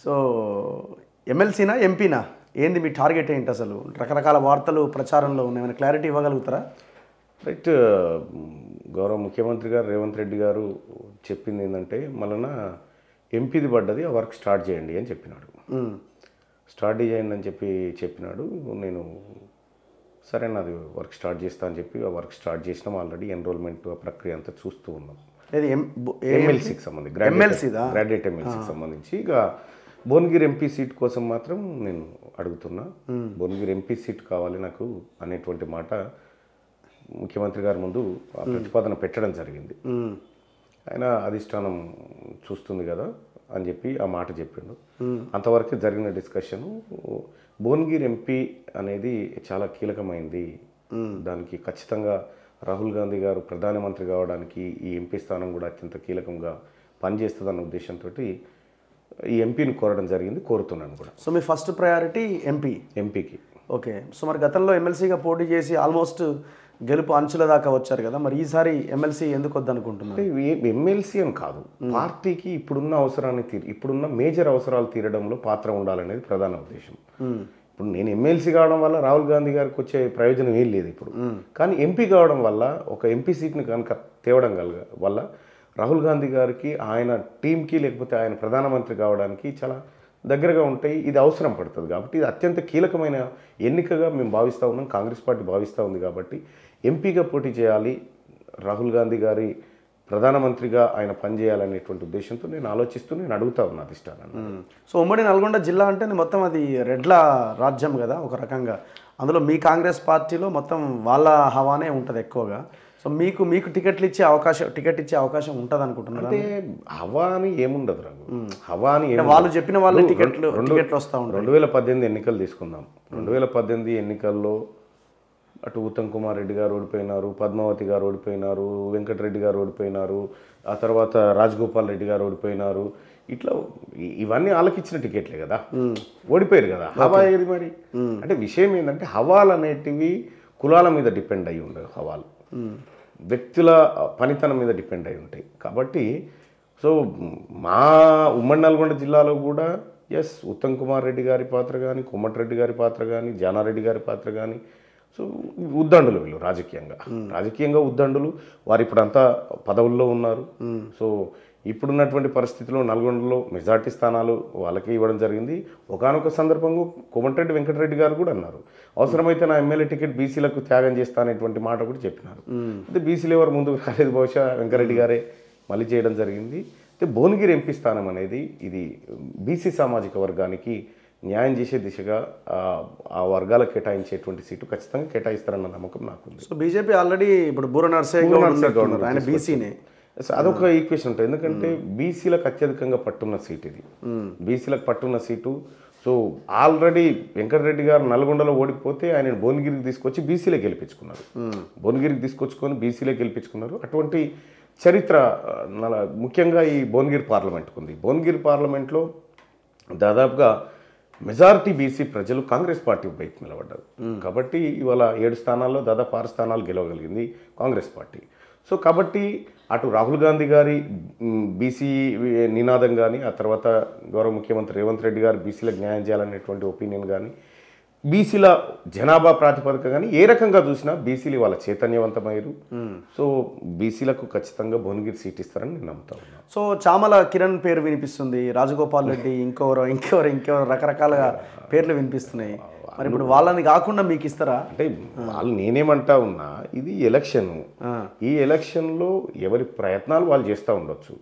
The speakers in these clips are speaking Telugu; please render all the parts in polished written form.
సో ఎమ్మెల్సీనా ఎంపీనా ఏంది మీ టార్గెట్ ఏంటి అసలు? రకరకాల వార్తలు ప్రచారంలో ఉన్నాయి, ఏమైనా క్లారిటీ ఇవ్వగలుగుతారా? రైట్. గౌరవ ముఖ్యమంత్రి గారు రేవంత్ రెడ్డి గారు చెప్పింది ఏంటంటే మళ్ళీ ఎంపీది పడ్డది, ఆ వర్క్ స్టార్ట్ చేయండి అని చెప్పినాడు. స్టార్ట్ చేయండి అని చెప్పినాడు. నేను సరే నాది వర్క్ స్టార్ట్ చేస్తా అని చెప్పి ఆ వర్క్ స్టార్ట్ చేసినాం. ఆల్రెడీ ఎన్రోల్మెంట్ ప్రక్రియ అంతా చూస్తూ ఉన్నాం. ఎమ్మెల్సీకి సంబంధించి గ్రాడ్యుయేట్ ఎమ్మెల్సీకి సంబంధించి ఇక భువనగిరి ఎంపీ సీట్ కోసం మాత్రం నేను అడుగుతున్నా. భువనగిరి ఎంపీ సీట్ కావాలి నాకు అనేటువంటి మాట ముఖ్యమంత్రి గారి ముందు ఆ ప్రతిపాదన పెట్టడం జరిగింది. ఆయన అధిష్టానం చూస్తుంది కదా అని చెప్పి ఆ మాట చెప్పిండు. అంతవరకు జరిగిన డిస్కషను భువనగిరి ఎంపీ అనేది చాలా కీలకమైంది. దానికి ఖచ్చితంగా రాహుల్ గాంధీ గారు ప్రధానమంత్రి కావడానికి ఈ ఎంపీ స్థానం కూడా అత్యంత కీలకంగా పనిచేస్తుందన్న ఉద్దేశంతో ఈ ఎంపీని కోరడం జరిగింది, కోరుతున్నాను కూడా. సో మీ ఫస్ట్ ప్రయారిటీ ఎంపీకి. ఓకే. సో మరి గతంలో ఎమ్మెల్సీగా పోటీ చేసి ఆల్మోస్ట్ గెలుపు అంచుల దాకా వచ్చారు కదా, మరి ఈసారి ఎమ్మెల్సీ ఎందుకు వద్దనుకుంటున్నారు? ఎమ్మెల్సీ అని కాదు, పార్టీకి ఇప్పుడున్న మేజర్ అవసరాలు తీరడంలో పాత్ర ఉండాలనేది ప్రధాన ఉద్దేశం. ఇప్పుడు నేను ఎమ్మెల్సీ కావడం వల్ల రాహుల్ గాంధీ గారికి వచ్చే ప్రయోజనం ఏం లేదు ఇప్పుడు. కానీ ఎంపీ కావడం వల్ల ఒక ఎంపీ సీట్ని కనుక తేవడం వల్ల రాహుల్ గాంధీ గారికి ఆయన టీంకి లేకపోతే ఆయన ప్రధానమంత్రి కావడానికి చాలా దగ్గరగా ఉంటాయి. ఇది అవసరం పడుతుంది కాబట్టి ఇది అత్యంత కీలకమైన ఎన్నికగా మేము భావిస్తూ ఉన్నాం, కాంగ్రెస్ పార్టీ భావిస్తూ ఉంది. కాబట్టి ఎంపీగా పోటీ చేయాలి, రాహుల్ గాంధీ గారి ప్రధానమంత్రిగా ఆయన పనిచేయాలనేటువంటి ఉద్దేశంతో నేను అడుగుతా ఉన్నా అధిష్టానాన్ని. సో ఉమ్మడి నల్గొండ జిల్లా అంటే మొత్తం అది రెడ్ల రాజ్యం కదా ఒక రకంగా. అందులో మీ కాంగ్రెస్ పార్టీలో మొత్తం వాళ్ళ హవానే ఉంటుంది ఎక్కువగా. సో మీకు టికెట్ ఇచ్చే అవకాశం ఉంటుంది అనుకుంటున్నారు? అంటే హవా అని ఏముండదు రఘు. హవా అని వాళ్ళు చెప్పిన వాళ్ళు టికెట్లు వస్తూ ఉంటారు. 2018 ఎన్నికలు తీసుకుందాం. 2018 ఎన్నికల్లో అటు ఉత్తమ్ కుమార్ రెడ్డి గారు ఓడిపోయినారు, పద్మావతి గారు ఓడిపోయినారు, వెంకటరెడ్డి గారు ఓడిపోయినారు, ఆ తర్వాత రాజగోపాల్ రెడ్డి గారు ఓడిపోయినారు. ఇట్లా ఇవన్నీ వాళ్ళకిచ్చిన టికెట్లే కదా, ఓడిపోయారు కదా. హవా ఏది మరి? అంటే విషయం ఏంటంటే హవాలు అనేటివి కులాల మీద డిపెండ్ అయ్యి ఉండవు. హవాలు వ్యక్తుల పనితనం మీద డిపెండ్ అయి ఉంటాయి. కాబట్టి సో మా ఉమ్మడి నల్గొండ జిల్లాలో కూడా ఉత్తమ్ కుమార్ రెడ్డి గారి పాత్ర కానీ, కోమటిరెడ్డి గారి పాత్ర కానీ, జానారెడ్డి గారి పాత్ర కానీ, సో ఉద్దండులు వీళ్ళు రాజకీయంగా ఉద్దండులు. వారు ఇప్పుడంతా పదవుల్లో ఉన్నారు. సో ఇప్పుడున్నటువంటి పరిస్థితిలో నల్గొండలో మెజార్టీ స్థానాలు వాళ్ళకి ఇవ్వడం జరిగింది. ఒకానొక సందర్భంలో కోమటిరెడ్డి వెంకటరెడ్డి గారు కూడా అన్నారు, అవసరమైతే నా ఎమ్మెల్యే టికెట్ బీసీలకు త్యాగం చేస్తానేటువంటి మాట కూడా చెప్పినారు. అయితే బీసీలు ఎవరు ముందుకు రాలేదు, బహుశా వెంకరెడ్డి గారే మళ్ళీ చేయడం జరిగింది. అయితే భువనగిరి ఎంపీ స్థానం అనేది ఇది బీసీ సామాజిక వర్గానికి న్యాయం చేసే దిశగా ఆ వర్గాలకు కేటాయించేటువంటి సీటు ఖచ్చితంగా కేటాయిస్తారన్న నమ్మకం నాకుంది. సో బీజేపీ ఆల్రెడీ ఇప్పుడు బూర నర్సయ్య గౌడ్ ఆయన బీసీనే. అదొక ఈక్వేషన్ ఉంటుంది. ఎందుకంటే బీసీలకు అత్యధికంగా పట్టున్న సీట్ ఇది, బీసీలకు పట్టున్న సీటు. సో ఆల్రెడీ వెంకటరెడ్డి గారు నల్గొండలో ఓడిపోతే ఆయన భువనగిరికి తీసుకొచ్చి బీసీలే గెలిపించుకున్నారు. భువనగిరికి తీసుకొచ్చుకొని బీసీలే గెలిపించుకున్నారు. అటువంటి చరిత్ర ముఖ్యంగా ఈ భువనగిరి పార్లమెంట్కు ఉంది. భువనగిరి పార్లమెంట్లో దాదాపుగా మెజారిటీ బీసీ ప్రజలు కాంగ్రెస్ పార్టీ వైపు నిలబడ్డారు. కాబట్టి ఇవాళ 7 స్థానాల్లో దాదాపు 6 స్థానాలు గెలవగలిగింది కాంగ్రెస్ పార్టీ. సో కాబట్టి అటు రాహుల్ గాంధీ గారి బీసీ నినాదం కానీ, ఆ తర్వాత గౌరవ ముఖ్యమంత్రి రేవంత్ రెడ్డి గారు బీసీలకు న్యాయం చేయాలనేటువంటి ఒపీనియన్ కానీ, బీసీల జనాభా ప్రాతిపదిక కానీ ఏ రకంగా చూసినా బీసీలు వాళ్ళ చైతన్యవంతమయ్యారు. సో బీసీలకు ఖచ్చితంగా భువనగిరి సీట్ ఇస్తారని నేను నమ్ముతా ఉన్నాను. సో చామల కిరణ్ పేరు వినిపిస్తుంది, రాజగోపాల్ రెడ్డి, ఇంకెవరు రకరకాల పేర్లు వినిపిస్తున్నాయి. మరి ఇప్పుడు వాళ్ళని కాకుండా మీకు ఇస్తారా? అంటే వాళ్ళు నేనేమంటా ఉన్నా, ఇది ఎలక్షన్. ఈ ఎలక్షన్లో ఎవరి ప్రయత్నాలు వాళ్ళు చేస్తూ ఉండొచ్చు.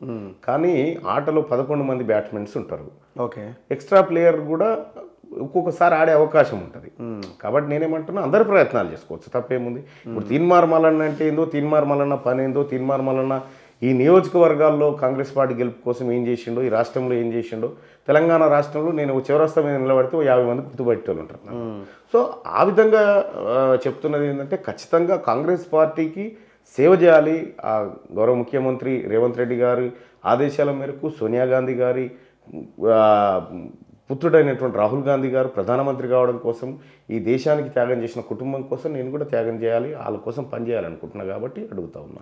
కానీ ఆటలో 11 మంది బ్యాట్స్మెన్స్ ఉంటారు. ఓకే. ఎక్స్ట్రా ప్లేయర్ కూడా ఒక్కొక్కసారి ఆడే అవకాశం ఉంటుంది. కాబట్టి నేనేమంటున్నా అందరు ప్రయత్నాలు చేసుకోవచ్చు, తప్పేముంది. ఇప్పుడు తీన్మార్ మల్లన్న అంటే ఏందో, తీన్మార్ మల్లన్న పని ఏందో, తీన్మార్ మల్లన్న ఈ నియోజకవర్గాల్లో కాంగ్రెస్ పార్టీ గెలుపు కోసం ఏం చేసిండో, ఈ రాష్ట్రంలో ఏం చేసిండో, తెలంగాణ రాష్ట్రంలో నేను చౌరస్తా మీద నిలబడితే 50 మంది గుర్తుపట్టేవాళ్ళు ఉంటారు. సో ఆ విధంగా చెప్తున్నది ఏంటంటే ఖచ్చితంగా కాంగ్రెస్ పార్టీకి సేవ చేయాలి. ఆ గౌరవ ముఖ్యమంత్రి రేవంత్ రెడ్డి గారి ఆదేశాల మేరకు సోనియా గాంధీ గారి పుత్రుడైనటువంటి రాహుల్ గాంధీ గారు ప్రధానమంత్రి కావడం కోసం, ఈ దేశానికి త్యాగం చేసిన కుటుంబం కోసం నేను కూడా త్యాగం చేయాలి, వాళ్ళ కోసం పనిచేయాలనుకుంటున్నా. కాబట్టి అడుగుతా ఉన్నా.